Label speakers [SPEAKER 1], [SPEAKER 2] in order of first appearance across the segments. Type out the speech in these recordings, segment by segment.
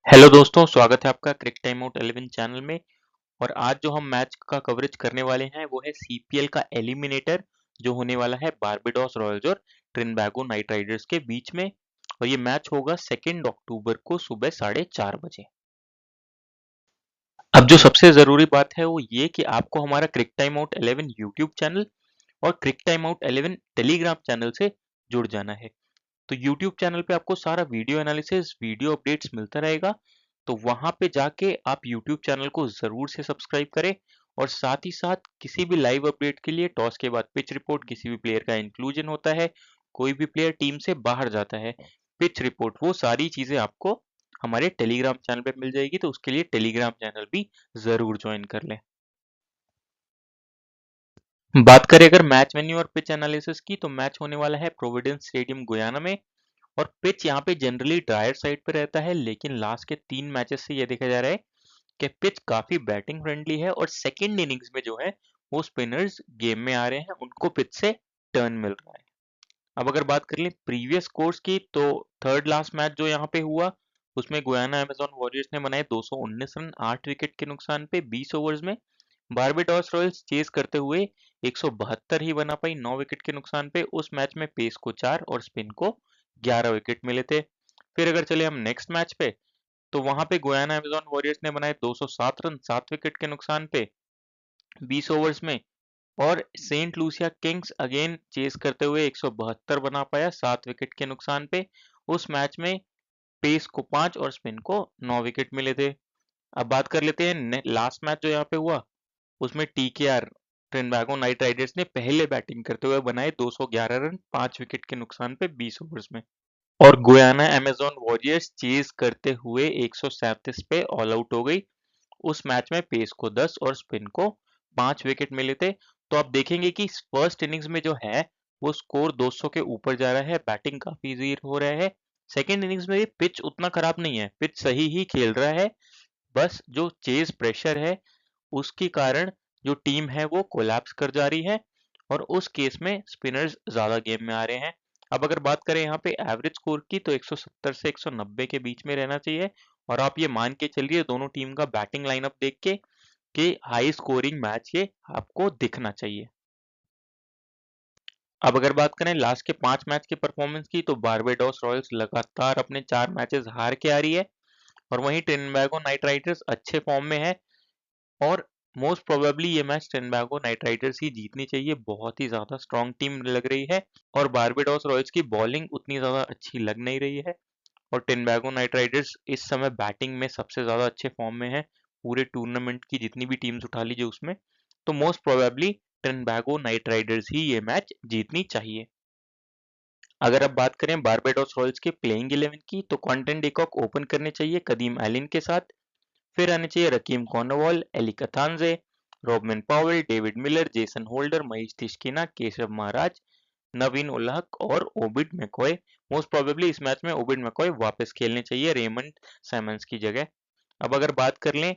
[SPEAKER 1] Hello दोस्तों, स्वागत है आपका क्रिक टाइम आउट 11 चैनल में। और आज जो हम मैच का कवरेज करने वाले हैं वो है सीपीएल का एलिमिनेटर जो होने वाला है बारबाडोस रॉयल्स और ट्रिनिडागो नाइट राइडर्स के बीच में। और ये मैच होगा 2 अक्टूबर को सुबह 4:30 बजे। अब जो सबसे ज़रूरी बात है वो ये कि आपको हमारा क्रिक टाइम आउट 11 यूट्यूब चैनल और क्रिक टाइम आउट 11 टेलीग्राम चैनल से जुड़ जाना है। तो यूट्यूब चैनल पे आपको सारा वीडियो एनालिसिस, वीडियो अपडेट्स मिलता रहेगा। तो वहां पे जाके आप यूट्यूब चैनल को जरूर से सब्सक्राइब करें। और साथ ही साथ किसी भी लाइव अपडेट के लिए टॉस के बाद पिच रिपोर्ट, किसी भी प्लेयर का इंक्लूजन होता है, कोई भी प्लेयर टीम से बाहर जाता है, पिच रिपोर्ट, वो सारी चीजें आपको हमारे टेलीग्राम चैनल पे मिल जाएगी। तो उसके लिए टेलीग्राम चैनल भी जरूर ज्वाइन कर लें। बात करें अगर मैच वेन्यू और पिच एनालिसिस की, तो मैच होने वाला है प्रोविडेंस स्टेडियम गुयाना में। और पिच यहाँ पे जनरली ड्रायर साइड पे रहता है, लेकिन लास्ट के 3 मैचेस से ये देखा जा रहा है कि पिच काफी बैटिंग फ्रेंडली है और सेकेंड इनिंग्स में जो है वो स्पिनर्स गेम में आ रहे हैं, उनको पिच से टर्न मिल रहा है। अब अगर बात कर लें प्रीवियस स्कोर्स की, तो थर्ड लास्ट मैच जो यहाँ पे हुआ उसमें गुयाना अमेजन वॉरियर्स ने बनाए 219 रन 8 विकेट के नुकसान पे 20 ओवर्स में। बारबाडोस रॉयल्स चेस करते हुए 172 ही बना पाई 9 विकेट के नुकसान पे। उस मैच में पेस को 4 और स्पिन को 11 विकेट मिले थे। फिर अगर चले हम नेक्स्ट मैच पे, तो वहां पे गुयाना अमेजन वॉरियर्स ने बनाए 207 रन 7 विकेट के नुकसान पे 20 ओवर्स में। और Saint Lucia Kings again chase करते हुए 172 बना पाया 7 विकेट के नुकसान पे। उस मैच में पेस को 5 और स्पिन को 9 विकेट मिले थे। अब बात कर लेते हैं लास्ट मैच जो यहाँ पे हुआ, उसमें टीकेआर ट्रिनिडागो नाइट राइडर्स ने पहले बैटिंग करते हुए बनाए 211 रन 5 विकेट के नुकसान पे 20 ओवर्स में। और गुयाना अमेजन वॉरियर्स चेज करते हुए 137 पे ऑल आउट हो गई। उस मैच में पेस को 10 और स्पिन को 5 विकेट मिले थे। तो आप देखेंगे कि फर्स्ट इनिंग्स में जो है वो स्कोर 200 के ऊपर जा रहा है, बैटिंग काफी इजी हो रहा है। सेकेंड इनिंग्स में भी पिच उतना खराब नहीं है, पिच सही ही खेल रहा है। बस जो चेज प्रेशर है उसके कारण जो टीम है वो कोलैप्स कर जा रही है, और उस केस में स्पिनर्स ज्यादा गेम में आ रहे हैं। अब अगर बात करें यहाँ पे एवरेज स्कोर की, तो 170 से 190 के बीच में रहना चाहिए। और आप ये मान के चलिए दोनों टीम का बैटिंग लाइनअप देख के कि हाई स्कोरिंग मैच ये आपको दिखना चाहिए। अब अगर बात करें लास्ट के 5 मैच की परफॉर्मेंस की, तो बारबाडोस रॉयल्स लगातार अपने 4 मैचेस हार के आ रही है। और वहीं ट्रिनिडागो नाइट राइडर्स अच्छे फॉर्म में है। और मोस्ट प्रोबेबली ये मैच ट्रिनिडागो नाइट राइडर्स ही जीतनी चाहिए, बहुत ही ज्यादा स्ट्रॉन्ग टीम लग रही है। और बारबाडोस रॉयल्स की बॉलिंग उतनी ज्यादा अच्छी लग नहीं रही है। और ट्रिनिडागो नाइट राइडर्स इस समय बैटिंग में सबसे ज्यादा अच्छे फॉर्म में है, पूरे टूर्नामेंट की जितनी भी टीम्स उठा लीजिए उसमें। तो मोस्ट प्रोबेबली ट्रिनिडागो नाइट राइडर्स ही ये मैच जीतनी चाहिए। अगर अब बात करें बारबाडोस रॉयल्स के प्लेइंग 11 की, तो क्विंटन डिकॉक ओपन करने चाहिए कदीम एलिन के साथ। फिर आने चाहिए Rahkeem Cornwall, Alick Athanaze, Rovman Powell, David Miller, Jason Holder, Maheesh Theekshana, Keshav Maharaj, Naveen ul Haq और ओबिड मैकॉय। मोस्ट प्रोबेबली इस मैच में ओबिड मैकॉय वापस खेलने चाहिए रेमंड साइमंस की जगह। अब अगर बात कर लें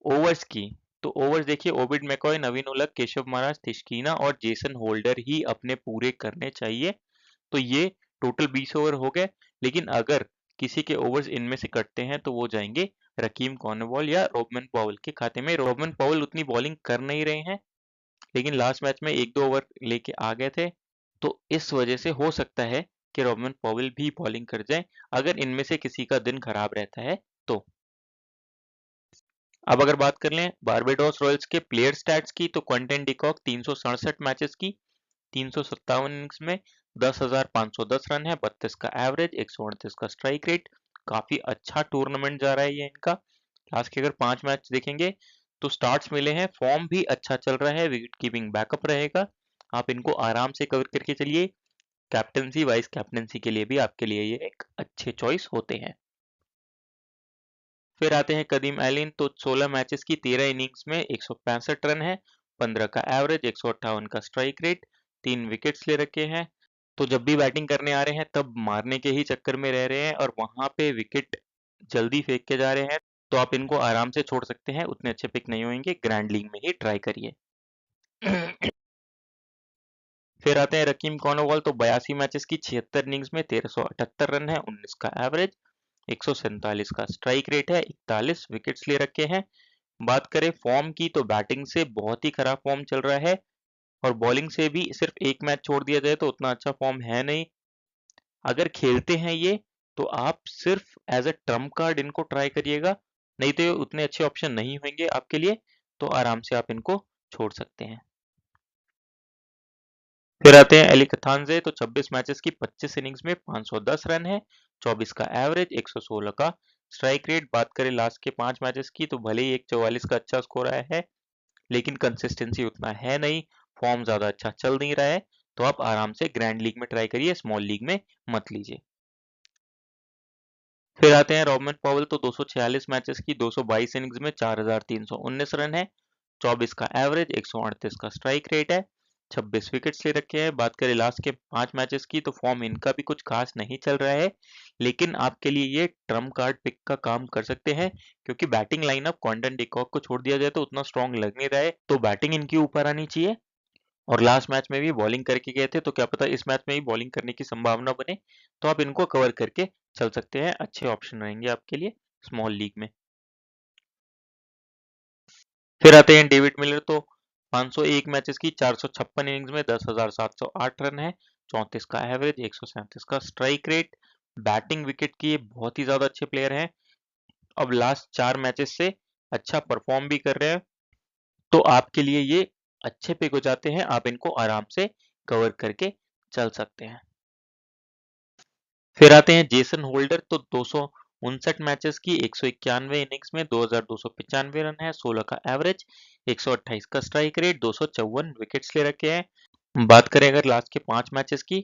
[SPEAKER 1] ओवर्स की, तो ओवर्स देखिए ओबिड मैकॉय, नवीन उलहक, केशव महाराज, तिश्किना और जेसन होल्डर ही अपने पूरे करने चाहिए। तो ये टोटल 20 ओवर हो गए। लेकिन अगर किसी के ओवर्स इनमें से कटते हैं तो वो जाएंगे रकीम कॉर्नवॉल या रोबमन पॉवल के खाते में। रोबमन पॉवल उतनी बॉलिंग कर नहीं रहे हैं, लेकिन लास्ट मैच में 1-2 ओवर लेके आ गए थे। तो इस वजह से हो सकता है कि रोबमन पॉवल भी बॉलिंग कर जाए अगर इनमें से किसी का दिन खराब रहता है तो। अब अगर बात कर लें बारबाडोस रॉयल्स के प्लेयर स्टैट्स की, तो क्विंटन डिकॉक 367 मैचेस की 357 इनिंग्स में 10,510 रन है, 32 का एवरेज, 138 का स्ट्राइक रेट। काफी अच्छा टूर्नामेंट जा रहा है ये इनका। लास्ट के अगर 5 मैच देखेंगे तो स्टार्ट्स मिले हैं, फॉर्म भी अच्छा चल रहा है, विकेट कीपिंग बैकअप रहेगा। आप इनको आराम से कवर करके चलिए। कैप्टनसी वाइस कैप्टनसी के लिए भी आपके लिए ये एक अच्छे चॉइस होते हैं। फिर आते हैं कदीम एलिन, तो 16 मैचेस की 13 इनिंग्स में 165 रन है, 15 का एवरेज, 158 का स्ट्राइक रेट, 3 विकेट्स ले रखे हैं। तो जब भी बैटिंग करने आ रहे हैं तब मारने के ही चक्कर में रह रहे हैं और वहां पे विकेट जल्दी फेंक के जा रहे हैं। तो आप इनको आराम से छोड़ सकते हैं, उतने अच्छे पिक नहीं होंगे, ग्रैंड लीग में ही ट्राई करिए। फिर आते हैं रकीम कॉर्नवॉल, तो 82 मैचेस की 76 इनिंग्स में 1378 रन है, 19 का एवरेज, 147 का स्ट्राइक रेट है, 41 विकेट्स ले रखे हैं। बात करें फॉर्म की तो बैटिंग से बहुत ही खराब फॉर्म चल रहा है और बॉलिंग से भी सिर्फ एक मैच छोड़ दिया जाए तो उतना अच्छा फॉर्म है नहीं। अगर खेलते हैं ये तो आप सिर्फ एज अ ट्रम्प कार्ड इनको ट्राई करिएगा, नहीं तो ये उतने अच्छे ऑप्शन नहीं होंगे आपके लिए, तो आराम से आप इनको छोड़ सकते हैं। फिर आते हैं एली कथानजे, तो 26 मैचेस की 25 इनिंग्स में 510 रन है, 24 का एवरेज, 116 का स्ट्राइक रेट। बात करें लास्ट के 5 मैचेस की तो भले ही 144 का अच्छा स्कोर आया है, लेकिन कंसिस्टेंसी उतना है नहीं, फॉर्म ज्यादा अच्छा चल नहीं रहा है, तो आप आराम से ग्रैंड लीग में ट्राई करिए, स्मॉल लीग में मत लीजिए। फिर आते हैं रॉबर्ट पॉवेल, तो 246 मैचेस की 222 इनिंग्स में 4319 रन है, 24 का एवरेज, 138 का स्ट्राइक रेट है, 26 विकेट्स ले रखे हैं। बात करें लास्ट के 5 मैचेस की तो फॉर्म इनका भी कुछ खास नहीं चल रहा है, लेकिन आपके लिए ये ट्रम्प कार्ड पिक का काम कर सकते हैं, क्योंकि बैटिंग लाइनअप क्विंटन डिकॉक को छोड़ दिया जाए तो उतना स्ट्रांग लग नहीं रहा है, तो बैटिंग इनकी ऊपर आनी चाहिए। और लास्ट मैच में भी बॉलिंग करके गए थे, तो क्या पता इस मैच में भी बॉलिंग करने की संभावना बने, तो आप इनको कवर करके चल सकते हैं, अच्छे ऑप्शन रहेंगे आपके लिए स्मॉल लीग में। फिर आते हैं डेविड मिलर, तो 501 मैचेस की 456 इनिंग्स में 10,708 रन है, 34 का एवरेज, 137 का स्ट्राइक रेट। बैटिंग विकेट की ये बहुत ही ज्यादा अच्छे प्लेयर हैं, अब लास्ट 4 मैचेस से अच्छा परफॉर्म भी कर रहे हैं, तो आपके लिए ये अच्छे पिक हो जाते हैं, आप इनको आराम से कवर करके चल सकते हैं। फिर आते हैं जेसन होल्डर, तो 259 मैचेस की 191 इनिंग्स में 2295 रन है, 16 का एवरेज, 128 का स्ट्राइक रेट, 254 विकेट्स ले रखे हैं। बात करें अगर लास्ट के 5 मैचेस की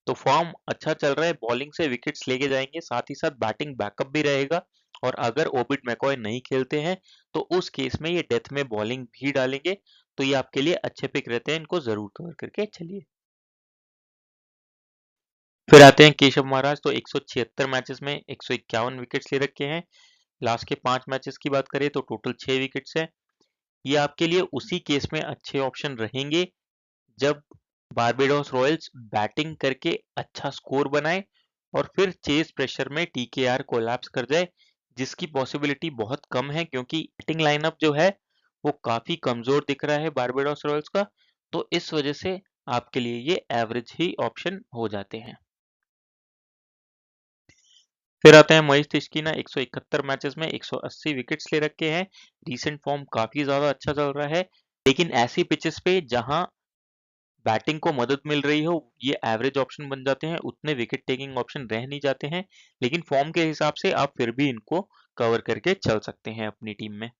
[SPEAKER 1] तो फॉर्म अच्छा चल रहा है, बॉलिंग से विकेट्स लेके जाएंगे, साथ ही साथ बैटिंग बैकअप भी रहेगा। और अगर ओबिट मैकॉय नहीं खेलते हैं तो उस केस में ये डेथ में बॉलिंग भी डालेंगे, तो ये आपके लिए अच्छे पिक रहते हैं, इनको जरूर कवर करके चलिए। फिर आते हैं केशव महाराज, तो 176 मैचेस में 151 विकेट्स ले रखे हैं, लास्ट के 5 मैचेस की बात करें तो टोटल 6 विकेट्स है। ये आपके लिए उसी केस में अच्छे ऑप्शन रहेंगे जब बारबेडोस रॉयल्स बैटिंग करके अच्छा स्कोर बनाए और फिर चेस प्रेशर में टीकेआर कोलैप्स कर जाए, जिसकी पॉसिबिलिटी बहुत कम है, क्योंकि बैटिंग लाइनअप जो है वो काफी कमजोर दिख रहा है बारबेडोस रॉयल्स का, तो इस वजह से आपके लिए ये एवरेज ही ऑप्शन हो जाते हैं। फिर आते हैं महेश तिस्कीना, 171 मैचेस में 180 विकेट्स ले रखे हैं, रीसेंट फॉर्म काफी ज्यादा अच्छा चल रहा है, लेकिन ऐसी पिचेस पे जहां बैटिंग को मदद मिल रही हो ये एवरेज ऑप्शन बन जाते हैं, उतने विकेट टेकिंग ऑप्शन रह नहीं जाते हैं, लेकिन फॉर्म के हिसाब से आप फिर भी इनको कवर करके चल सकते हैं अपनी टीम में।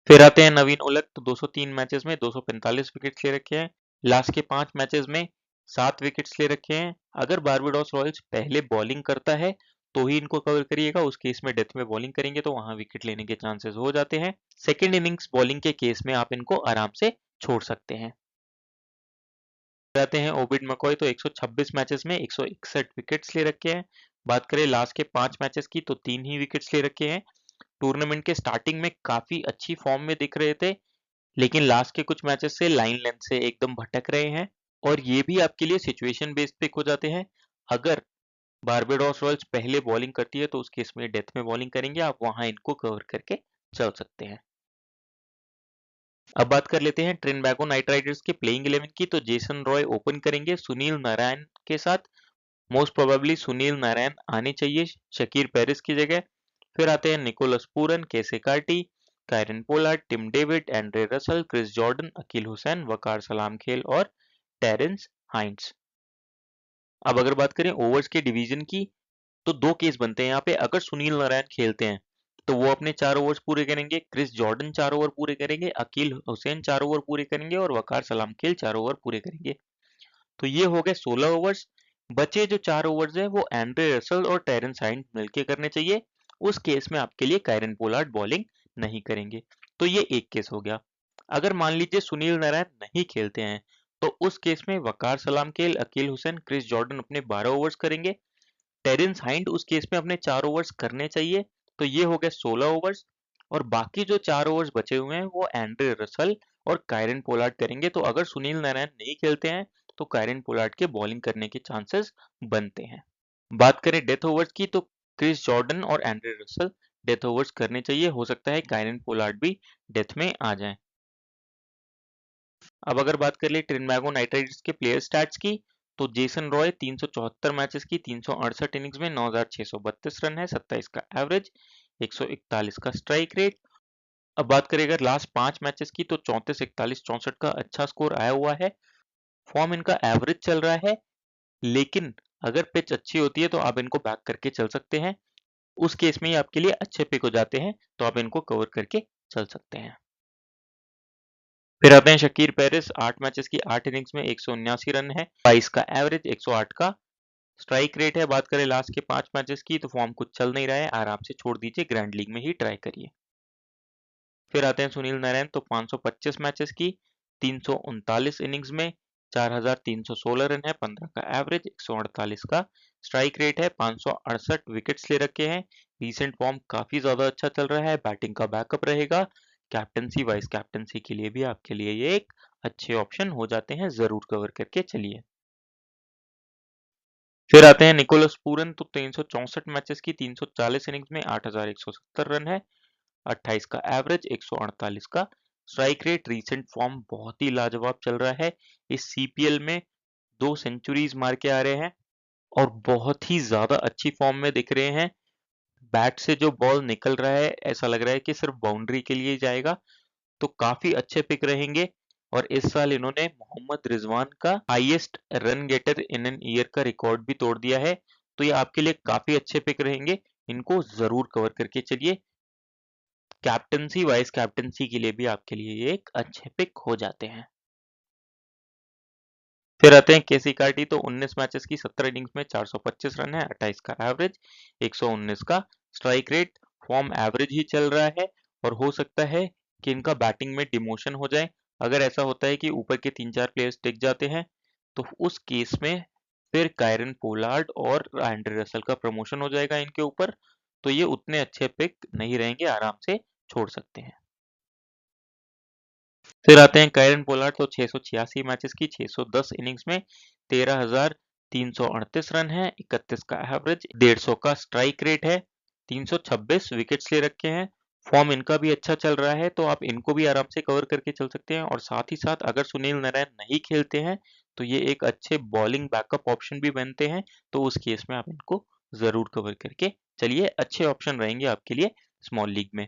[SPEAKER 1] फिर आते हैं नवीन उलक, तो 203 मैचेस में 245 विकेट्स ले रखे हैं, लास्ट के 5 मैचेस में 7 विकेट्स ले रखे हैं। अगर बारबाडोस रॉयल्स पहले बॉलिंग करता है तो ही इनको कवर करिएगा, उस केस में डेथ में बॉलिंग करेंगे तो वहां विकेट लेने के चांसेस हो जाते हैं। सेकेंड इनिंग्स बॉलिंग के केस में आप इनको आराम से छोड़ सकते हैं। जाते हैं ओबिड मकॉय, तो 126 मैचेस में 161 विकेट्स ले रखे हैं। बात करें लास्ट के 5 मैचेस की तो 3 ही विकेट्स ले रखे हैं। टूर्नामेंट के स्टार्टिंग में काफी अच्छी फॉर्म में दिख रहे थे, लेकिन लास्ट के कुछ मैचेस से लाइन लेंथ से एकदम भटक रहे हैं, और ये भी आपके लिए सिचुएशन बेस्ड पिक हो जाते हैं। अगर बारबाडोस रॉयल्स पहले बॉलिंग करती है तो उस केस में डेथ में बॉलिंग करेंगे, आप वहां इनको कवर करके चल सकते हैं। अब बात कर लेते हैं ट्रिनबैगो नाइट राइडर्स के प्लेइंग 11 की, तो जेसन रॉय ओपन करेंगे सुनील नारायण के साथ, मोस्ट प्रोबेबली सुनील नारायण आने चाहिए शकीर पेरिस की जगह। फिर आते हैं Nicholas Pooran, Keacy Carty, Kieron Pollard, Tim David, Andre Russell, Chris Jordan, Akeal Hosein, Waqar Salamkheil और टेरेंस हाइंट्स। अब अगर बात करें ओवर्स के डिवीजन की तो दो केस बनते हैं यहाँ पे। अगर सुनील नारायण खेलते हैं तो वो अपने 4 ओवर्स पूरे करेंगे, क्रिस जॉर्डन 4 ओवर पूरे करेंगे, अकील हुसैन 4 ओवर पूरे करेंगे और वकार सलाम खेल 4 ओवर पूरे करेंगे। तो ये हो गए 16 ओवर्स। बचे जो 4 ओवर्स है वो एंड्रे रसल और टेरेंस हाइंड मिलके करने चाहिए, उस केस में आपके लिए कायरन पोलार्ड बॉलिंग नहीं करेंगे। तो ये एक केस हो गया। अगर मान लीजिए सुनील नारायण नहीं खेलते हैं तो उस केस में वकार सलाम खेल, अकील हुसैन, क्रिस जॉर्डन अपने 12 ओवर्स करेंगे, टेरेंस हाइंड उस केस में अपने 4 ओवर्स करने चाहिए। तो ये हो गए 16 ओवर्स, और बाकी जो 4 ओवर्स बचे हुए हैं वो एंड्रे रसल और कायरन पोलार्ड करेंगे। तो अगर सुनील नारायण नहीं खेलते हैं तो कायरन पोलार्ड के बॉलिंग करने के चांसेस बनते हैं। बात करें डेथ ओवर्स की तो क्रिस जॉर्डन और एंड्रे रसल डेथ ओवर्स करने चाहिए। हो सकता है कायरन पोलार्ड भी डेथ में आ जाए। अब अगर बात कर ले ट्रिनिडागो नाइट राइडर्स के प्लेयर स्टैट्स की तो जेसन रॉय 374 मैचेस की 368 इनिंग्स में 9632 रन है, 27 का एवरेज, 141 का स्ट्राइक रेट। अब बात करें अगर लास्ट 5 मैचेस की तो 34 41 64 का अच्छा स्कोर आया हुआ है। फॉर्म इनका एवरेज चल रहा है, लेकिन अगर पिच अच्छी होती है तो आप इनको बैक करके चल सकते हैं। उस केस में ही आपके लिए अच्छे पिक हो जाते हैं, तो आप इनको कवर करके चल सकते हैं। फिर आते हैं शकीर पेरिस, 8 मैचेस की 8 इनिंग्स में 179 रन है, 22 का एवरेज, 108 का स्ट्राइक रेट है। बात करें लास्ट के 5 मैचेस की तो फॉर्म कुछ चल नहीं रहा है, आराम से छोड़ दीजिए, ग्रैंड लीग में ही ट्राई करिए। फिर आते हैं सुनील नारायण, तो 525 मैचेस की 339 इनिंग्स में 4316 रन है, 15 का एवरेज, 148 का स्ट्राइक रेट है, 568 विकेट्स ले रखे हैं। रीसेंट फॉर्म काफी ज्यादा अच्छा चल रहा है, बैटिंग का बैकअप रहेगा। कैप्टनसी वाइस कैप्टनसी के लिए भी आपके लिए ये एक अच्छे ऑप्शन हो जाते हैं, जरूर कवर करके चलिए। फिर आते हैं निकोलस पूरन, तो 364 मैचेस की 340 इनिंग्स में 8170 रन है, 28 का एवरेज, 148 का स्ट्राइक रेट। रीसेंट फॉर्म बहुत ही लाजवाब चल रहा है, इस सीपीएल में 2 सेंचुरीज मार के आ रहे हैं और बहुत ही ज्यादा अच्छी फॉर्म में दिख रहे हैं। बैट से जो बॉल निकल रहा है ऐसा लग रहा है कि सिर्फ बाउंड्री के लिए जाएगा, तो काफी अच्छे पिक रहेंगे। और इस साल इन्होंने मोहम्मद रिजवान का highest run getter in an year का रिकॉर्ड भी तोड़ दिया है, तो ये आपके लिए काफी अच्छे पिक रहेंगे, इनको जरूर कवर करके चलिए। कैप्टनसी वाइस कैप्टनसी के लिए भी आपके लिए ये एक अच्छे पिक हो जाते हैं। फिर आते हैं केसी कार्टी, तो 19 मैचेस की 17 इनिंग्स में 425 रन है, 28 का एवरेज, 119 का स्ट्राइक रेट। फॉर्म एवरेज ही चल रहा है और हो सकता है कि इनका बैटिंग में डिमोशन हो जाए। अगर ऐसा होता है कि ऊपर के 3-4 प्लेयर्स टिक जाते हैं तो उस केस में फिर कायरन पोलार्ड और एंड्रे रसल का प्रमोशन हो जाएगा इनके ऊपर, तो ये उतने अच्छे पिक नहीं रहेंगे, आराम से छोड़ सकते हैं। फिर आते हैं कायरन पोलार्ड, तो 686 मैचेस की 610 इनिंग्स में 13,338 रन है, 31 का एवरेज, 150 का स्ट्राइक रेट है, 326 विकेट्स ले रखे हैं। फॉर्म इनका भी अच्छा चल रहा है, तो आप इनको भी आराम से कवर करके चल सकते हैं। और साथ ही साथ अगर सुनील नारायण नहीं खेलते हैं तो ये एक अच्छे बॉलिंग बैकअप ऑप्शन भी बनते हैं, तो उस केस में आप इनको जरूर कवर करके चलिए, अच्छे ऑप्शन रहेंगे आपके लिए स्मॉल लीग में।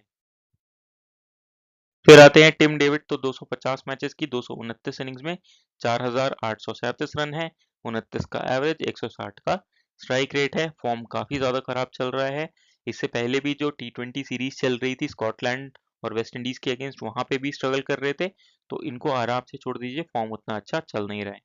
[SPEAKER 1] फिर आते हैं टिम डेविड, तो 250 मैचेस की 229 इनिंग्स में 4,837 रन है, 29 का एवरेज, 160 का स्ट्राइक रेट है। फॉर्म काफी ज्यादा खराब चल रहा है, इससे पहले भी जो टी20 सीरीज चल रही थी स्कॉटलैंड और वेस्ट इंडीज के अगेंस्ट, वहां पे भी स्ट्रगल कर रहे थे, तो इनको आराम से छोड़ दीजिए, फॉर्म उतना अच्छा चल नहीं रहा है।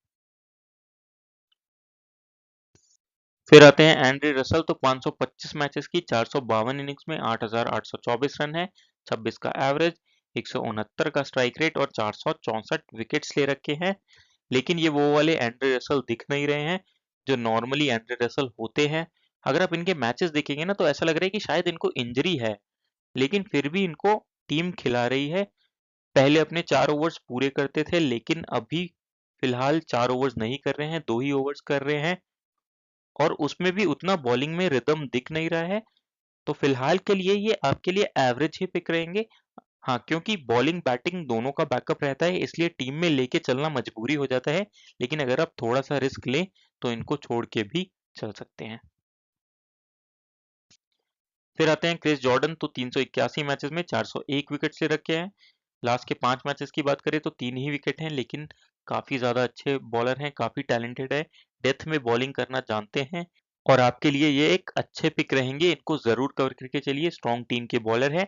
[SPEAKER 1] फिर आते हैं एंड्रे रसल, तो 525 मैचेस की 452 इनिंग्स में 8,824 रन है, 26 का एवरेज, 169 का स्ट्राइक रेट और 464 विकेट्स ले रखे हैं। लेकिन ये वो वाले एंड्रे रसल दिख नहीं रहे हैं जो नॉर्मली एंड्रे रसल होते हैं। अगर आप इनके मैचेस देखेंगे ना तो ऐसा लग रहा है कि शायद इनको इंजरी है, लेकिन फिर भी इनको टीम खिला रही है। पहले अपने 4 ओवर्स पूरे करते थे, लेकिन अभी फिलहाल 4 ओवर्स नहीं कर रहे हैं, 2 ही ओवर्स कर रहे हैं और उसमें भी उतना बॉलिंग में रिदम दिख नहीं रहा है। तो फिलहाल के लिए ये आपके लिए एवरेज ही पिक रहेंगे। हाँ, क्योंकि बॉलिंग बैटिंग दोनों का बैकअप रहता है, इसलिए टीम में लेके चलना मजबूरी हो जाता है। लेकिन अगर आप थोड़ा सा रिस्क लें तो इनको छोड़ के भी चल सकते हैं। फिर आते हैं क्रिस जॉर्डन, तो 381 मैचेस में 401 विकेट ले रखे हैं। लास्ट के 5 मैचेस की बात करें तो 3 ही विकेट हैं, लेकिन काफी ज्यादा अच्छे बॉलर हैं, काफी टैलेंटेड है, डेथ में बॉलिंग करना जानते हैं और आपके लिए ये एक अच्छे पिक रहेंगे। इनको जरूर कवर करके चलिए, स्ट्रॉन्ग टीम के बॉलर है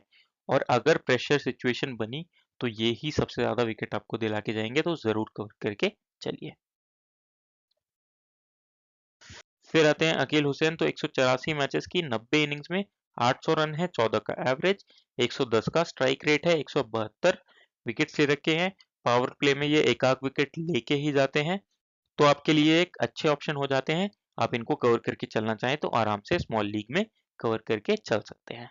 [SPEAKER 1] और अगर प्रेशर सिचुएशन बनी तो ये ही सबसे ज्यादा विकेट आपको दिला के जाएंगे, तो जरूर कवर करके चलिए। फिर आते हैं अकील हुसैन, तो 184 मैचेस की 90 इनिंग्स में 800 रन है, 14 का एवरेज, 110 का स्ट्राइक रेट है, 172 विकेट्स ले रखे हैं। पावर प्ले में ये एक आध विकेट लेके ही जाते हैं, तो आपके लिए एक अच्छे ऑप्शन हो जाते हैं। आप इनको कवर करके चलना चाहें तो आराम से स्मॉल लीग में कवर करके चल सकते हैं।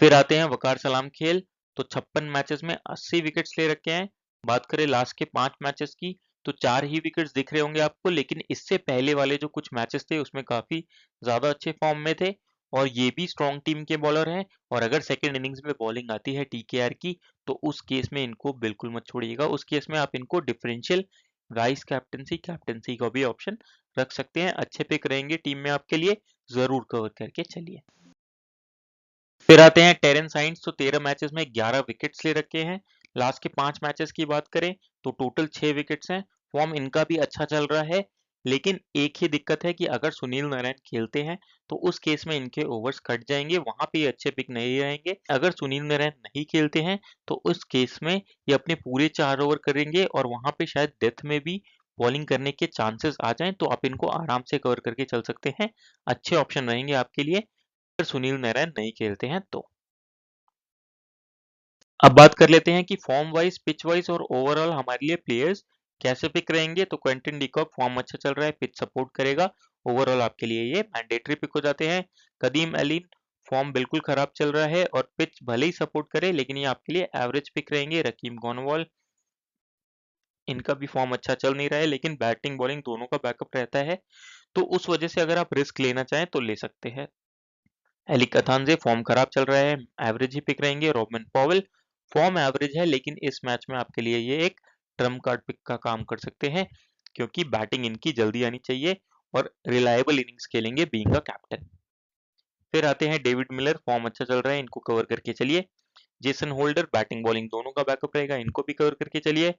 [SPEAKER 1] फिर आते हैं वकार सलाम खेल, तो 56 मैचेस में 80 विकेट्स ले रखे हैं। बात करें लास्ट के 5 मैचेस की तो 4 ही विकेट्स दिख रहे होंगे आपको, लेकिन इससे पहले वाले जो कुछ मैचेस थे उसमें काफ़ी ज़्यादा अच्छे फॉर्म में थे और ये भी स्ट्रॉन्ग टीम के बॉलर हैं। और अगर सेकंड इनिंग्स में बॉलिंग आती है टीकेआर की, तो उस केस में इनको बिल्कुल मत छोड़िएगा। उस केस में आप इनको डिफरेंशियल वाइस कैप्टनसी, कैप्टनसी का भी ऑप्शन रख सकते हैं। अच्छे पिक रहेंगे टीम में आपके लिए, ज़रूर कवर करके चलिए। फिर आते हैं टेरेन साइंस। तो 13 मैचेस में 11 विकेट्स ले रखे हैं। लास्ट के 5 मैचेस की बात करें तो टोटल 6 विकेट्स हैं। फॉर्म इनका भी अच्छा चल रहा है, लेकिन एक ही दिक्कत है कि अगर सुनील नारायण खेलते हैं तो उस केस में इनके ओवर्स कट जाएंगे, वहां पे ये अच्छे पिक नहीं रहेंगे। अगर सुनील नारायण नहीं खेलते हैं तो उस केस में ये अपने पूरे 4 ओवर करेंगे और वहां पे शायद डेथ में भी बॉलिंग करने के चांसेस आ जाएं, तो आप इनको आराम से कवर करके चल सकते हैं। अच्छे ऑप्शन रहेंगे आपके लिए अगर सुनील नारायण नहीं खेलते हैं तो। अब बात कर लेते हैं कि फॉर्म वाइज, पिच वाइज और ओवरऑल हमारे लिए प्लेयर्स कैसे पिक रहेंगे। तो क्विंटन डिकॉक फॉर्म अच्छा चल रहा है, पिच सपोर्ट करेगा, ओवरऑल आपके लिए ये मैंडेटरी पिक हो जाते हैं। कदीम अली फॉर्म बिल्कुल खराब चल रहा है और पिच भले ही सपोर्ट करे, लेकिन ये आपके लिए एवरेज पिक रहेंगे। रकीम गोनवाल, इनका भी फॉर्म अच्छा चल नहीं रहा है, लेकिन बैटिंग बॉलिंग दोनों का बैकअप रहता है, तो उस वजह से अगर आप रिस्क लेना चाहें तो ले सकते हैं। एलिक अथानजे फॉर्म खराब चल रहा है, एवरेज ही पिक रहेंगे। रॉबिन पॉवेल फॉर्म एवरेज है, लेकिन इस मैच में आपके लिए ये एक ट्रम्प कार्ड पिक का काम कर सकते हैं, क्योंकि बैटिंग इनकी जल्दी आनी चाहिए और रिलायबल इनिंग्स खेलेंगे बीइंग अ कैप्टन। फिर आते हैं डेविड मिलर, फॉर्म अच्छा चल रहा है, इनको कवर करके चलिए। जेसन होल्डर बैटिंग बॉलिंग दोनों का बैकअप रहेगा, इनको भी कवर करके चलिए।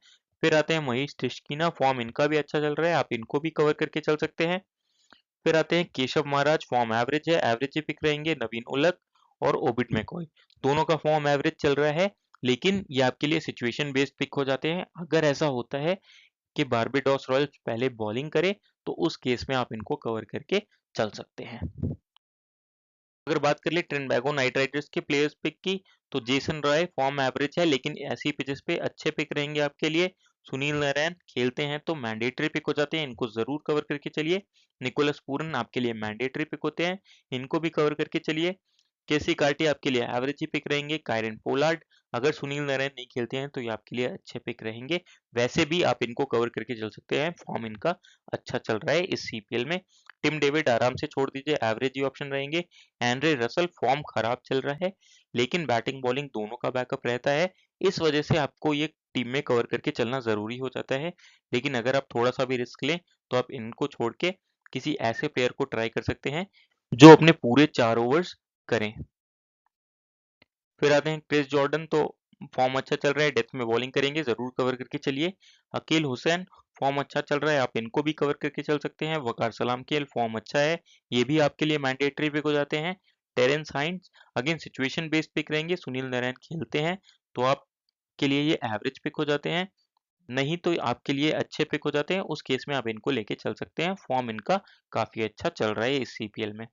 [SPEAKER 1] फिर आते हैं महेश तिस्किना, फॉर्म इनका भी अच्छा चल रहा है, आप इनको भी कवर करके चल सकते हैं। फिर आते हैं केशव महाराज, फॉर्म एवरेज है, एवरेज ही पिक रहेंगे। नवीन उलक और ओबिट मैकॉय दोनों का फॉर्म एवरेज चल रहा है, लेकिन ये आपके लिए सिचुएशन बेस्ड पिक हो जाते हैं। अगर ऐसा होता है कि बारबेडोस रॉयल्स पहले बॉलिंग करे, तो उस केस में आप इनको कवर करके चल सकते हैं। अगर बात कर ले ट्रिनबैगो नाइट राइडर्स के प्लेयर्स पिक की, तो जेसन रॉय फॉर्म एवरेज है, लेकिन ऐसी पिचेस पे अच्छे पिक रहेंगे आपके लिए। सुनील नारायण खेलते हैं तो मैंडेटरी पिक हो जाते हैं, इनको जरूर कवर करके चलिए। निकोलस पूरन आपके लिए मैंडेटरी पिक होते हैं, इनको भी कवर करके चलिए। केसी कार्टी आपके लिए एवरेज ही पिक रहेंगे। कायरन पोलार्ड, अगर सुनील नारायण नहीं खेलते हैं तो ये आपके लिए अच्छे पिक रहेंगे। वैसे भी आप इनको कवर करके चल सकते हैं, फॉर्म इनका अच्छा चल रहा है इस सीपीएल में। टिम डेविड आराम से छोड़ दीजिए, एवरेज ही ऑप्शन रहेंगे। एंड्रे रसल फॉर्म खराब चल रहा है, लेकिन बैटिंग बॉलिंग दोनों का बैकअप रहता है, इस वजह से आपको ये टीम में कवर करके चलना जरूरी हो जाता है। लेकिन अगर आप थोड़ा सा भी रिस्क लें तो आप इनको छोड़ के किसी ऐसे प्लेयर को ट्राई कर सकते हैं जो अपने पूरे 4 ओवर्स करें। फिर आते हैं क्रिस जॉर्डन, तो फॉर्म अच्छा चल रहा है, डेथ में बॉलिंग करेंगे, जरूर कवर करके चलिए। अकील हुसैन फॉर्म अच्छा चल रहा है, आप इनको भी कवर करके चल सकते हैं। वकार सलाम खेल फॉर्म अच्छा है, ये भी आपके लिए मैंडेटरी पिक हो जाते हैं। Terrance Hinds again situation based pick रहेंगे, सुनील नारायण खेलते हैं तो आपके लिए ये एवरेज पिक हो जाते हैं, नहीं तो आपके लिए अच्छे पिक हो जाते हैं, उस केस में आप इनको लेके चल सकते हैं। फॉर्म इनका काफी अच्छा चल रहा है इस सीपीएल में।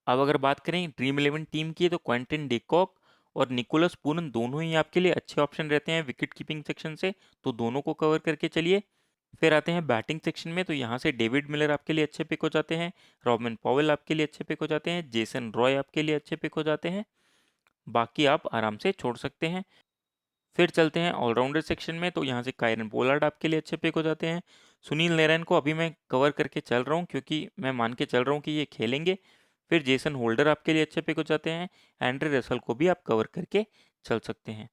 [SPEAKER 1] अब अगर बात करें ड्रीम 11 टीम की, तो क्विंटन डिकॉक और निकोलस पूरन दोनों ही आपके लिए अच्छे ऑप्शन रहते हैं विकेट कीपिंग सेक्शन से, तो दोनों को कवर करके चलिए। फिर आते हैं बैटिंग सेक्शन में, तो यहाँ से डेविड मिलर आपके लिए अच्छे पिक हो जाते हैं, रॉबिन पॉवेल आपके लिए अच्छे पिक हो जाते हैं, जेसन रॉय आपके लिए अच्छे पिक हो जाते हैं, बाकी आप आराम से छोड़ सकते हैं। फिर चलते हैं ऑलराउंडर सेक्शन में, तो यहाँ से कायरन पोलार्ड आपके लिए अच्छे पिक हो जाते हैं। सुनील नारायण को अभी मैं कवर करके चल रहा हूँ, क्योंकि मैं मान के चल रहा हूँ कि ये खेलेंगे। फिर जेसन होल्डर आपके लिए अच्छे पिक हो जाते हैं, एंड्रे रसल को भी आप कवर करके चल सकते हैं।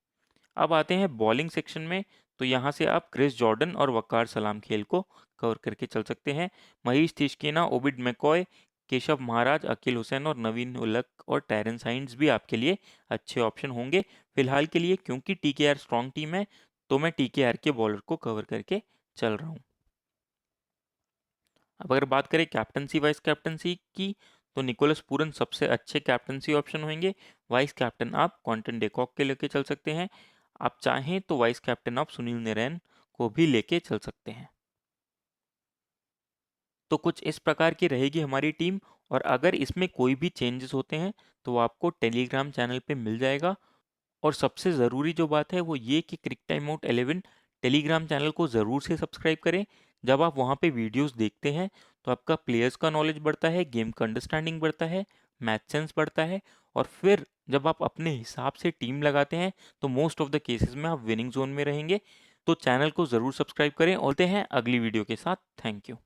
[SPEAKER 1] अब आते हैं बॉलिंग सेक्शन में, तो यहाँ से आप क्रिस जॉर्डन और वकार सलाम खेल को कवर करके चल सकते हैं। महीश तिश्किना, ओबिड मैकॉय, केशव महाराज, अकील हुसैन और नवीन उलक और टेरेंस हाइंस भी आपके लिए अच्छे ऑप्शन होंगे फिलहाल के लिए, क्योंकि टीकेआर स्ट्रॉन्ग टीम है, तो मैं टीकेआर के बॉलर को कवर करके चल रहा हूँ। अब अगर बात करें कैप्टनसी वाइस कैप्टनसी की, तो निकोलस पूरन सबसे अच्छे कैप्टनसी ऑप्शन होंगे। वाइस कैप्टन आप क्विंटन डिकॉक के लेके चल सकते हैं, आप चाहें तो वाइस कैप्टन आप सुनील नारायण को भी लेके चल सकते हैं। तो कुछ इस प्रकार की रहेगी हमारी टीम, और अगर इसमें कोई भी चेंजेस होते हैं तो आपको टेलीग्राम चैनल पे मिल जाएगा। और सबसे ज़रूरी जो बात है वो ये कि क्रिक टाइम आउट 11 टेलीग्राम चैनल को ज़रूर से सब्सक्राइब करें। जब आप वहाँ पे वीडियोस देखते हैं तो आपका प्लेयर्स का नॉलेज बढ़ता है, गेम का अंडरस्टैंडिंग बढ़ता है, मैच सेंस बढ़ता है, और फिर जब आप अपने हिसाब से टीम लगाते हैं तो मोस्ट ऑफ द केसेस में आप विनिंग जोन में रहेंगे। तो चैनल को ज़रूर सब्सक्राइब करें और मिलते हैं अगली वीडियो के साथ। Thank you.